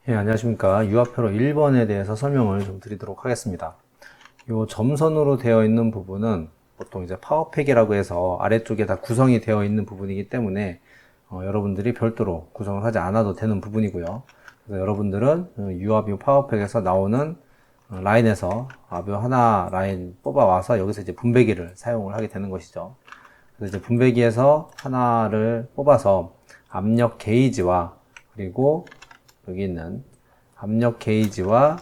예, 안녕하십니까. 유화표로 1번에 대해서 설명을 좀 드리도록 하겠습니다. 이 점선으로 되어 있는 부분은 보통 이제 파워팩이라고 해서 아래쪽에 다 구성이 되어 있는 부분이기 때문에 여러분들이 별도로 구성을 하지 않아도 되는 부분이고요. 그래서 여러분들은 유화뷰 파워팩에서 나오는 라인에서 뷰 하나 라인 뽑아와서 여기서 이제 분배기를 사용을 하게 되는 것이죠. 그래서 이제 분배기에서 하나를 뽑아서 압력 게이지와 그리고 여기 있는 압력 게이지와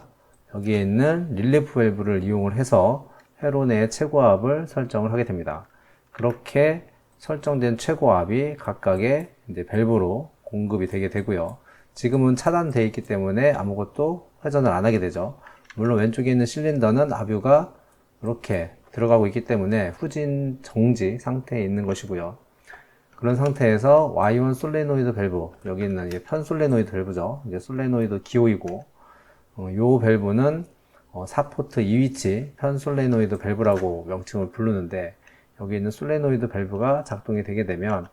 여기에 있는 릴리프 밸브를 이용을 해서 회로 내의 최고압을 설정을 하게 됩니다. 그렇게 설정된 최고압이 각각의 이제 밸브로 공급이 되게 되고요. 지금은 차단되어 있기 때문에 아무것도 회전을 안 하게 되죠. 물론 왼쪽에 있는 실린더는 아뷰가 이렇게 들어가고 있기 때문에 후진 정지 상태에 있는 것이고요. 그런 상태에서 Y1 솔레노이드 밸브, 여기 있는 편 솔레노이드 밸브죠. 이제 솔레노이드 기호이고, 요 밸브는 4포트 2위치 편 솔레노이드 밸브라고 명칭을 부르는데, 여기 있는 솔레노이드 밸브가 작동이 되게 되면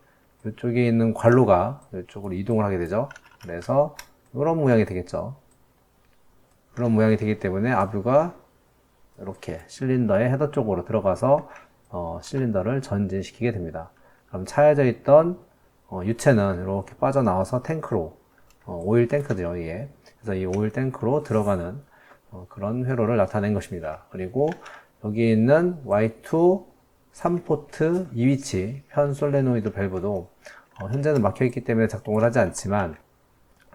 이쪽에 있는 관로가 이쪽으로 이동을 하게 되죠. 그래서 이런 모양이 되겠죠. 그런 모양이 되기 때문에 아뷰가 이렇게 실린더의 헤더 쪽으로 들어가서 실린더를 전진시키게 됩니다. 그럼 차여져 있던 유체는 이렇게 빠져나와서 탱크로 오일 탱크죠, 이게. 그래서 이 오일 탱크로 들어가는 그런 회로를 나타낸 것입니다. 그리고 여기 있는 Y2 3포트 2위치 편 솔레노이드 밸브도 현재는 막혀있기 때문에 작동을 하지 않지만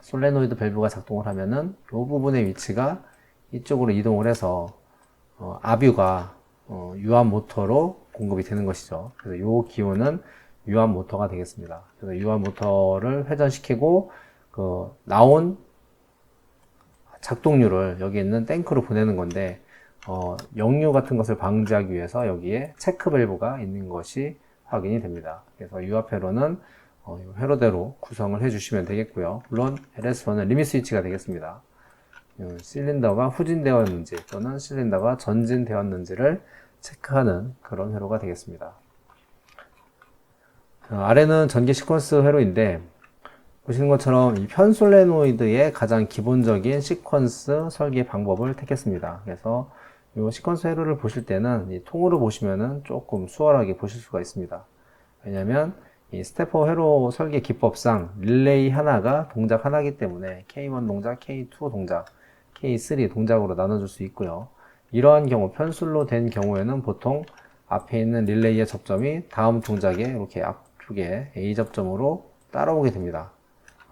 솔레노이드 밸브가 작동을 하면은 이 부분의 위치가 이쪽으로 이동을 해서 아뷰가 유압 모터로 공급이 되는 것이죠. 그래서 이 기호는 유압 모터가 되겠습니다. 그래서 유압 모터를 회전시키고 나온 작동률을 여기 있는 탱크로 보내는 건데 역류 같은 것을 방지하기 위해서 여기에 체크 밸브가 있는 것이 확인이 됩니다. 그래서 유압 회로는 회로대로 구성을 해주시면 되겠고요. 물론 LS1은 리밋 스위치가 되겠습니다. 실린더가 후진되었는지 또는 실린더가 전진되었는지를 체크하는 그런 회로가 되겠습니다. 아래는 전기 시퀀스 회로인데 보시는 것처럼 이 편 솔레노이드의 가장 기본적인 시퀀스 설계 방법을 택했습니다. 그래서 이 시퀀스 회로를 보실 때는 이 통으로 보시면은 조금 수월하게 보실 수가 있습니다. 왜냐하면 이 스테퍼 회로 설계 기법상 릴레이 하나가 동작 하나이기 때문에 K1 동작, K2 동작, K3 동작으로 나눠줄 수 있고요. 이러한 경우 편술로 된 경우에는 보통 앞에 있는 릴레이의 접점이 다음 동작에 이렇게 앞쪽에 A 접점으로 따라오게 됩니다.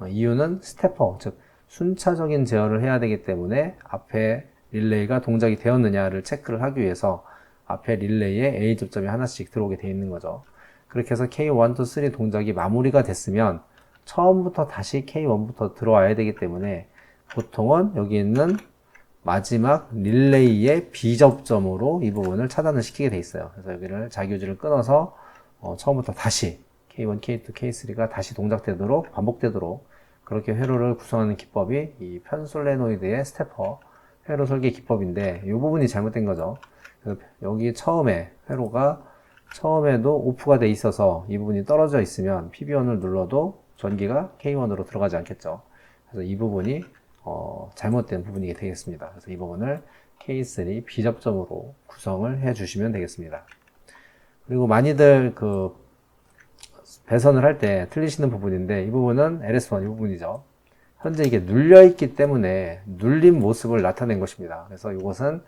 이유는 스테퍼, 즉 순차적인 제어를 해야 되기 때문에 앞에 릴레이가 동작이 되었느냐를 체크를 하기 위해서 앞에 릴레이에 A 접점이 하나씩 들어오게 되어 있는 거죠. 그렇게 해서 K1, 2, 3 동작이 마무리가 됐으면 처음부터 다시 K1부터 들어와야 되기 때문에 보통은 여기 있는 마지막 릴레이의 B 접점으로 이 부분을 차단을 시키게 돼 있어요. 그래서 여기를 자기유지를 끊어서 처음부터 다시 K1, K2, K3가 다시 동작되도록 반복되도록 그렇게 회로를 구성하는 기법이 이 편솔레노이드의 스테퍼 회로 설계 기법인데 이 부분이 잘못된 거죠. 여기 처음에 회로가 처음에도 오프가 돼 있어서 이 부분이 떨어져 있으면 PB1을 눌러도 전기가 K1으로 들어가지 않겠죠. 그래서 이 부분이 잘못된 부분이 되겠습니다. 그래서 이 부분을 K3 비접점으로 구성을 해 주시면 되겠습니다. 그리고 많이들 배선을 할 때 틀리시는 부분인데 이 부분은 LS1 이 부분이죠. 현재 이게 눌려 있기 때문에 눌린 모습을 나타낸 것입니다. 그래서 이것은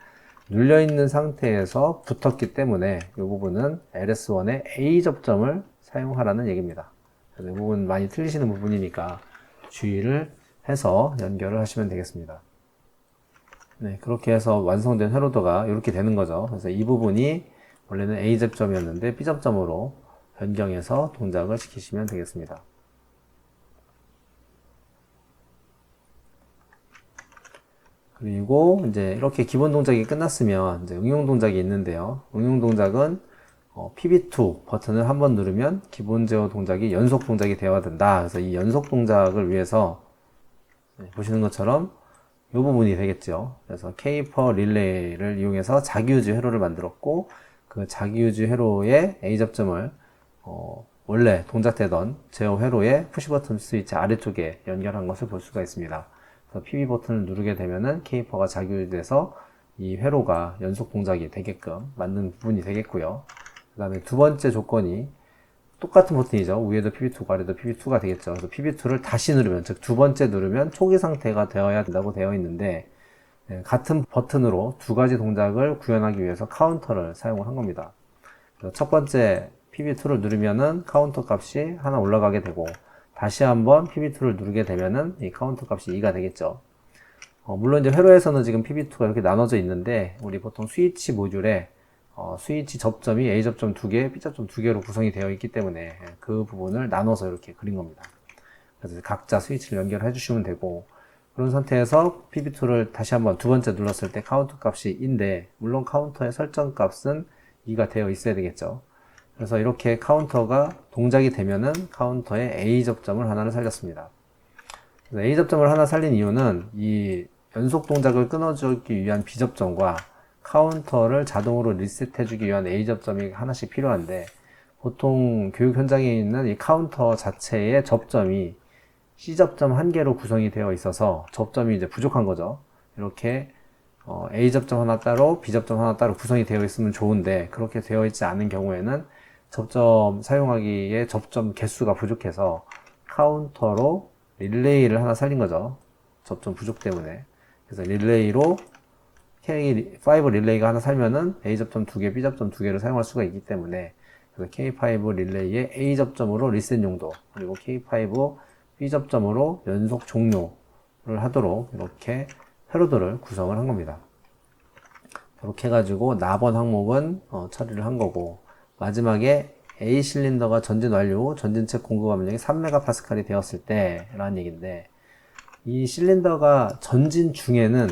눌려 있는 상태에서 붙었기 때문에 이 부분은 LS1의 A 접점을 사용하라는 얘기입니다. 그래서 이 부분 많이 틀리시는 부분이니까 주의를 해서 연결을 하시면 되겠습니다. 네, 그렇게 해서 완성된 회로도가 이렇게 되는 거죠. 그래서 이 부분이 원래는 A 접점이었는데 B 접점으로 변경해서 동작을 시키시면 되겠습니다. 그리고 이제 이렇게 기본 동작이 끝났으면 이제 응용 동작이 있는데요. 응용 동작은 PB2 버튼을 한번 누르면 기본 제어 동작이 연속 동작이 되어야 된다. 그래서 이 연속 동작을 위해서 보시는 것처럼 이 부분이 되겠죠. 그래서 K-퍼 릴레이를 이용해서 자기유지 회로를 만들었고 그 자기유지 회로의 A 접점을 원래 동작되던 제어 회로의 푸시 버튼 스위치 아래쪽에 연결한 것을 볼 수가 있습니다. 그래서 PB 버튼을 누르게 되면은 케이퍼가 작용돼서 이 회로가 연속 동작이 되게끔 만든 부분이 되겠고요. 그 다음에 두 번째 조건이 똑같은 버튼이죠. 위에도 PB2고 아래도 PB2가 되겠죠. 그래서 PB2를 다시 누르면, 즉 두 번째 누르면 초기 상태가 되어야 된다고 되어 있는데, 같은 버튼으로 두 가지 동작을 구현하기 위해서 카운터를 사용을 한 겁니다. 그래서 첫 번째 PB2를 누르면은 카운터 값이 하나 올라가게 되고, 다시 한번 PB2를 누르게 되면은 이 카운터 값이 2가 되겠죠. 물론 이제 회로에서는 지금 PB2가 이렇게 나눠져 있는데, 우리 보통 스위치 모듈에 스위치 접점이 A 접점 2개, B 접점 2개로 구성이 되어 있기 때문에 그 부분을 나눠서 이렇게 그린 겁니다. 그래서 각자 스위치를 연결해 주시면 되고, 그런 상태에서 PB2를 다시 한번 두 번째 눌렀을 때 카운터 값이 2인데, 물론 카운터의 설정 값은 2가 되어 있어야 되겠죠. 그래서 이렇게 카운터가 동작이 되면은 카운터에 A 접점을 하나를 살렸습니다. 그래서 A 접점을 하나 살린 이유는 이 연속 동작을 끊어주기 위한 B 접점과 카운터를 자동으로 리셋해주기 위한 A 접점이 하나씩 필요한데, 보통 교육 현장에 있는 이 카운터 자체의 접점이 C 접점 한 개로 구성이 되어 있어서 접점이 이제 부족한 거죠. 이렇게 A 접점 하나 따로, B 접점 하나 따로 구성이 되어 있으면 좋은데, 그렇게 되어 있지 않은 경우에는 접점 사용하기에 접점 개수가 부족해서 카운터로 릴레이를 하나 살린 거죠. 접점 부족 때문에. 그래서 릴레이로 K5 릴레이가 하나 살면은 A 접점 2개, B 접점 2개를 사용할 수가 있기 때문에, 그래서 K5 릴레이의 A 접점으로 리셋 용도, 그리고 K5 B 접점으로 연속 종료를 하도록 이렇게 회로들을 구성을 한 겁니다. 이렇게 해가지고 나번 항목은 처리를 한 거고, 마지막에 A 실린더가 전진 완료, 전진체 공급 압력이 3MPa이 되었을 때 라는 얘기인데, 이 실린더가 전진 중에는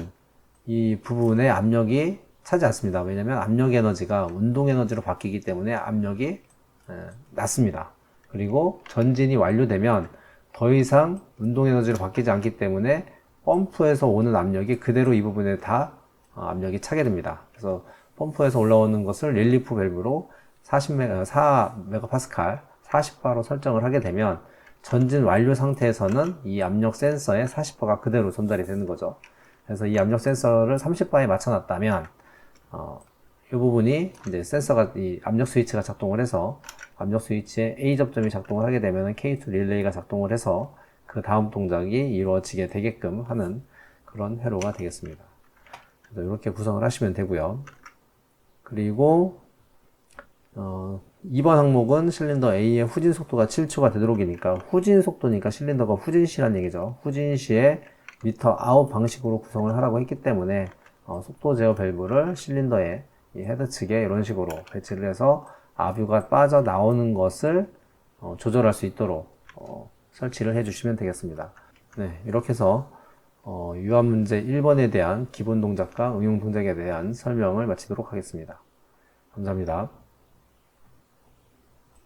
이 부분의 압력이 차지 않습니다. 왜냐하면 압력 에너지가 운동 에너지로 바뀌기 때문에 압력이 낮습니다. 그리고 전진이 완료되면 더 이상 운동 에너지로 바뀌지 않기 때문에 펌프에서 오는 압력이 그대로 이 부분에 다 압력이 차게 됩니다. 그래서 펌프에서 올라오는 것을 릴리프 밸브로 4MPa, 40바로 설정을 하게 되면 전진 완료 상태에서는 이 압력 센서에 40바가 그대로 전달이 되는 거죠. 그래서 이 압력 센서를 30바에 맞춰놨다면, 이 부분이 이제 센서가 이 압력 스위치가 작동을 해서 압력 스위치에 A 접점이 작동을 하게 되면 K2 릴레이가 작동을 해서 그 다음 동작이 이루어지게 되게끔 하는 그런 회로가 되겠습니다. 그래서 이렇게 구성을 하시면 되고요. 그리고 2번 항목은 실린더 A의 후진 속도가 7초가 되도록이니까, 후진 속도니까 실린더가 후진시란 얘기죠. 후진시에 미터 아웃 방식으로 구성을 하라고 했기 때문에 속도 제어 밸브를 실린더의 이 헤드 측에 이런 식으로 배치를 해서 아뷰가 빠져나오는 것을 조절할 수 있도록 설치를 해주시면 되겠습니다. 네, 이렇게 해서 유한 문제 1번에 대한 기본 동작과 응용 동작에 대한 설명을 마치도록 하겠습니다. 감사합니다.